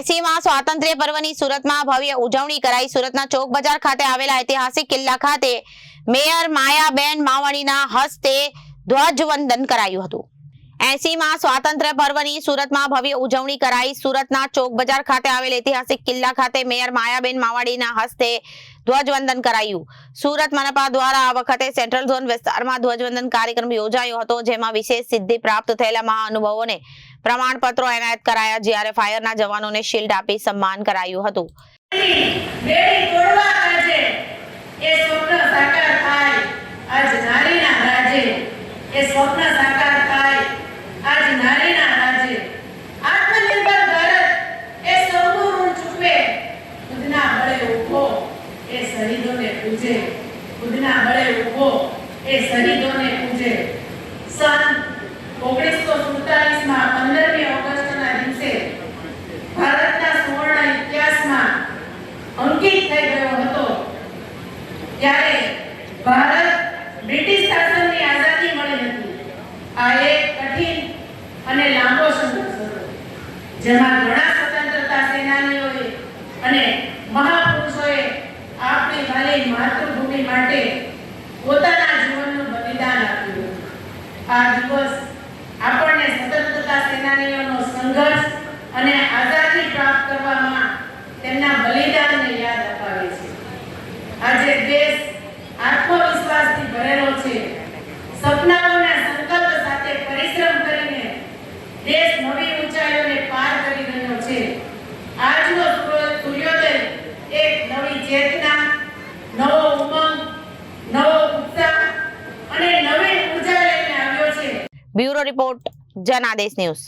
80માં સ્વાતંત્ર્ય પર્વની સુરતમાં ભવ્ય ઉજવણી કરાઈ। સુરતના ચોક બજાર ખાતે આવેલા ઐતિહાસિક કિલ્લા ખાતે મેયર માયાબેન માવાણીના હસ્તે ધ્વજવંદન કરાયું હતું। 80માં સ્વાતંત્ર્ય પર્વની સુરતમાં ભવ્ય ઉજવણી કરાઈ। સુરતના ચોક બજાર ખાતે આવેલ ઐતિહાસિક કિલ્લા ખાતે મેયર માયાબેન માવાણીના હસ્તે ધ્વજવંદન કરાયું। સુરત મનપા દ્વારા આ વખતે સેન્ટ્રલ ઝોન વિસ્તારમાં ધ્વજવંદન કાર્યક્રમ યોજાયો હતો, જેમાં વિશેષ સિદ્ધિ પ્રાપ્ત થયેલા મહાનુભાવોને પ્રમાણપત્રો એનાયત કરાયા, જ્યારે ફાયરના જવાનોને શિલ્ડ આપી સન્માન કરાયું હતું। ખુદના બળે ઉભો એ શહીદોને પૂજે। સન 1947માં 15મી ઓગસ્ટના દિવસે ભારતના સુવર્ણ ઇતિહાસમાં અંકિત થઈ ગયો હતો, ત્યારે ભારત બ્રિટિશ શાસનની આઝાદી મળી હતી। આ એક કઠિન અને લાંબો સંઘર્ષ હતો, જેમાં ઘણા સ્વતંત્રતા સેનાનીઓએ અને મહાપુરુષોએ આપણી વાલી માતૃભૂમિ માટે પોતાના જીવનનું બલિદાન આપ્યું। આ દિવસ આપણને સ્વતંત્રતા સેનાનીઓનો સંઘર્ષ અને આઝાદી પ્રાપ્ત કરવામાં તેમના બલિદાનને યાદ અપાવે છે। આજે દેશ આત્મવિશ્વાસથી ભરેલો છે। સપનાઓના સંકલ્પ સાથે પરિશ્રમ કરીને દેશ નવી ઊંચાઈઓને પાર કરી રહ્યો છે। આજનો સૂર્યોદય એક નવી ચેતના, નવો ઉમંગ, નવો ઉત્સાહ અને નવી ઉર્જા લઈને આવ્યો છે। Bureau report, Janadesh news.